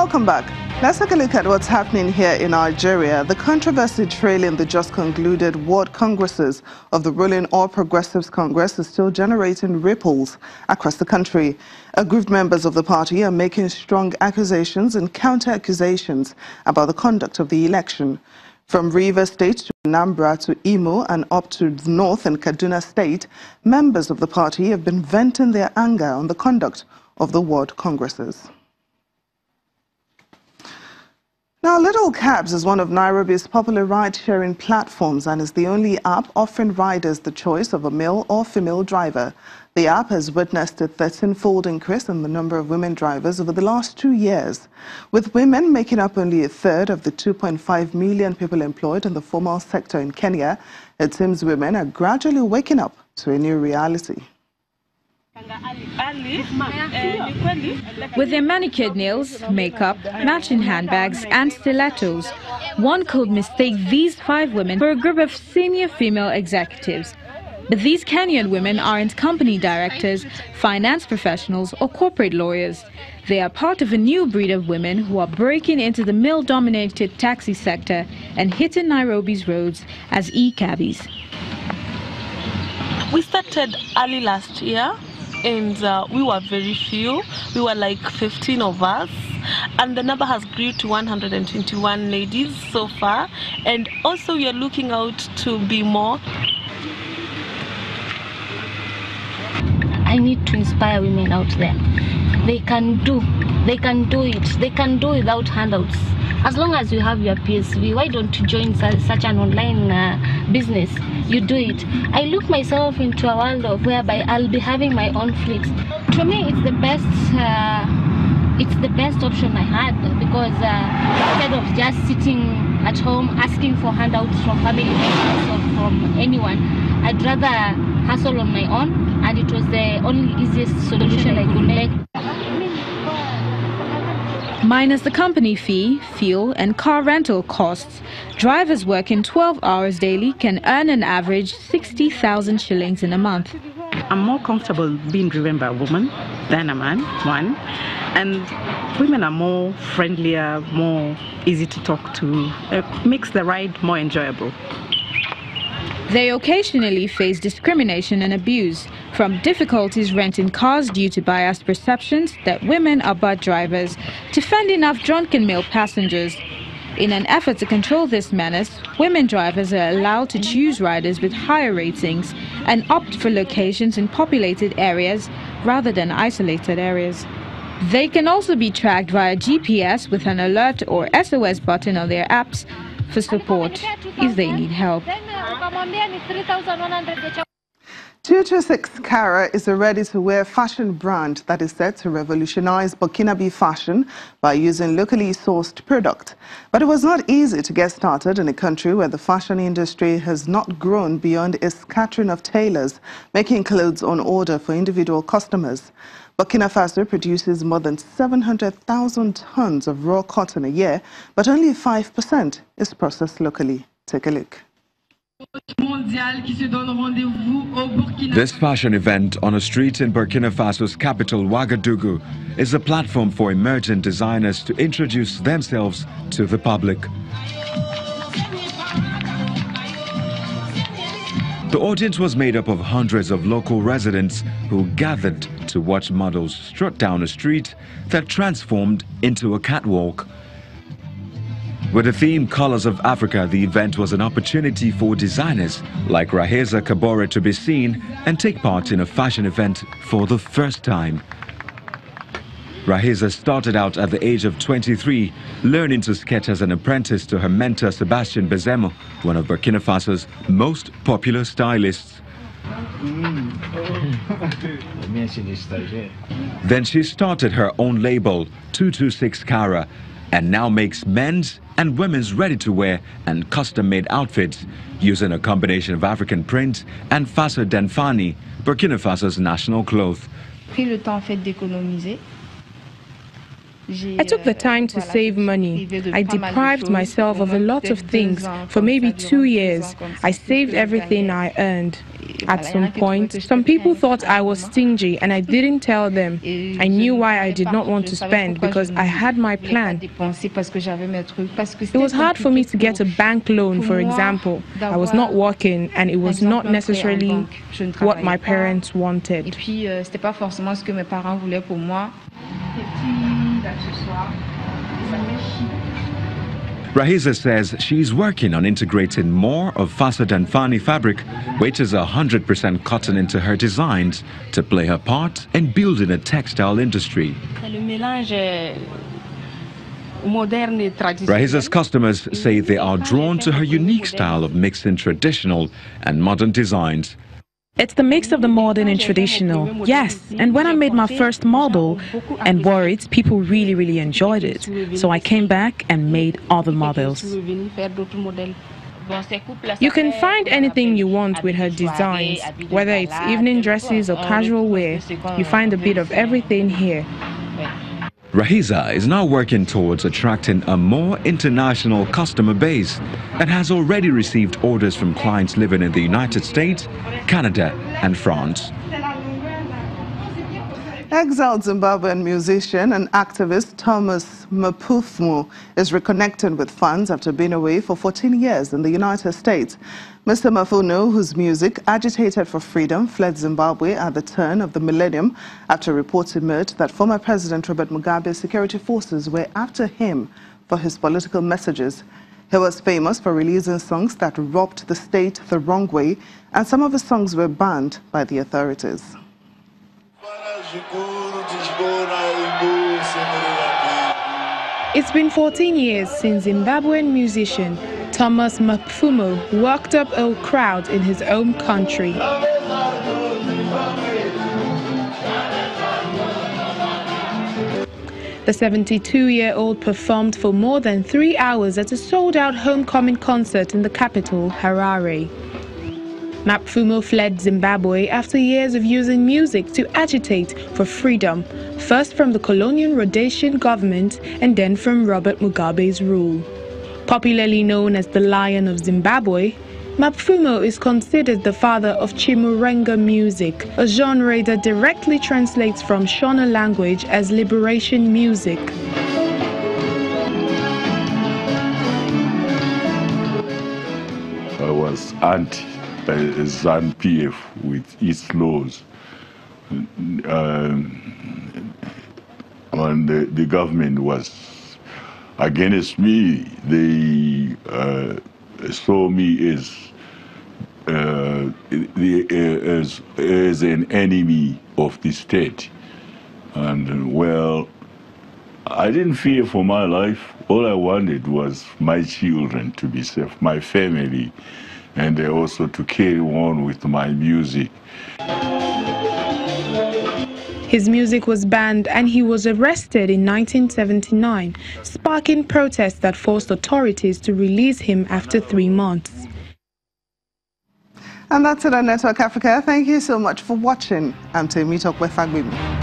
Welcome back. Let's take a look at what's happening here in Nigeria. The controversy trailing the just concluded ward congresses of the ruling All Progressives Congress is still generating ripples across the country. Aggrieved members of the party are making strong accusations and counter-accusations about the conduct of the election. From Rivers State to Anambra to Imo and up to the north in Kaduna State, members of the party have been venting their anger on the conduct of the ward congresses. Now, Little Cabs is one of Nairobi's popular ride-sharing platforms and is the only app offering riders the choice of a male or female driver. The app has witnessed a 13-fold increase in the number of women drivers over the last 2 years, with women making up only a third of the 2.5 million people employed in the formal sector in Kenya. It seems women are gradually waking up to a new reality. With their manicured nails, makeup, matching handbags and stilettos, one could mistake these 5 women for a group of senior female executives. But these Kenyan women aren't company directors, finance professionals or corporate lawyers. They are part of a new breed of women who are breaking into the male-dominated taxi sector and hitting Nairobi's roads as e-cabbies. We started early last year. And we were very few. We were like 15 of us, and the number has grew to 121 ladies so far, and also we are looking out to be more. I need to inspire women out there. They can do it. They can do without handouts. As long as you have your PSV, why don't you join such an online business? You do it. I look myself into a world of whereby I'll be having my own flicks. To me, it's the best. It's the best option I had, because instead of just sitting at home asking for handouts from family members or from anyone, I'd rather hustle on my own, and it was the only easiest solution I could make. Minus the company fee, fuel and car rental costs, drivers working 12 hours daily can earn an average 60,000 shillings in a month. I'm more comfortable being driven by a woman than a man, one. And women are more friendlier, more easy to talk to. It makes the ride more enjoyable. They occasionally face discrimination and abuse, from difficulties renting cars due to biased perceptions that women are bad drivers, to fending off drunken male passengers. In an effort to control this menace, women drivers are allowed to choose riders with higher ratings and opt for locations in populated areas rather than isolated areas. They can also be tracked via GPS with an alert or SOS button on their apps for support if they need help. 226 Kara is a ready-to-wear fashion brand that is set to revolutionize Burkinabe fashion by using locally sourced product. But it was not easy to get started in a country where the fashion industry has not grown beyond a scattering of tailors making clothes on order for individual customers. Burkina Faso produces more than 700,000 tons of raw cotton a year, but only 5% is processed locally. Take a look. This fashion event on a street in Burkina Faso's capital, Ouagadougou, is a platform for emerging designers to introduce themselves to the public. The audience was made up of hundreds of local residents who gathered to watch models strut down a street that transformed into a catwalk. With the theme Colors of Africa, the event was an opportunity for designers like Raheza Kabore to be seen and take part in a fashion event for the first time. Raheza started out at the age of 23, learning to sketch as an apprentice to her mentor Sebastian Bezemo, one of Burkina Faso's most popular stylists. Then she started her own label, 226 Kara, and now makes men's and women's ready-to-wear and custom-made outfits using a combination of African print and Fassa Denfani, Burkina Faso's national cloth. I took the time to save money. I deprived myself of a lot of things for maybe 2 years. I saved everything I earned. At some point, some people thought I was stingy and I didn't tell them. I knew why I did not want to spend because I had my plan. It was hard for me to get a bank loan, for example. I was not working and it was not necessarily what my parents wanted. Rahiza says she's working on integrating more of Fassad and Fani fabric, which is 100% cotton, into her designs to play her part in building a textile industry. Rahiza's customers say they are drawn to her unique style of mixing traditional and modern designs. It's the mix of the modern and traditional, yes. And when I made my first model and wore it, people really enjoyed it. So I came back and made other models. You can find anything you want with her designs, whether it's evening dresses or casual wear. You find a bit of everything here. Rahiza is now working towards attracting a more international customer base and has already received orders from clients living in the United States, Canada and France. Exiled Zimbabwean musician and activist Thomas Mapfumo is reconnecting with fans after being away for 14 years in the United States. Mr. Mapfumo, whose music agitated for freedom, fled Zimbabwe at the turn of the millennium after reports emerged that former President Robert Mugabe's security forces were after him for his political messages. He was famous for releasing songs that rubbed the state the wrong way, and some of his songs were banned by the authorities. It's been 14 years since Zimbabwean musician Thomas Mapfumo worked up a crowd in his own country. The 72-year-old performed for more than 3 hours at a sold-out homecoming concert in the capital, Harare. Mapfumo fled Zimbabwe after years of using music to agitate for freedom, first from the colonial Rhodesian government and then from Robert Mugabe's rule. Popularly known as the Lion of Zimbabwe, Mapfumo is considered the father of Chimurenga music, a genre that directly translates from Shona language as liberation music. I was anti-ZANU-PF with its laws. And the government was against me. They saw me as an enemy of the state. And well, I didn't fear for my life. All I wanted was my children to be safe, my family, and also to carry on with my music. His music was banned and he was arrested in 1979, sparking protests that forced authorities to release him after 3 months. And that's it on Network Africa. Thank you so much for watching. I'm Temi Tokwe Fagbimi.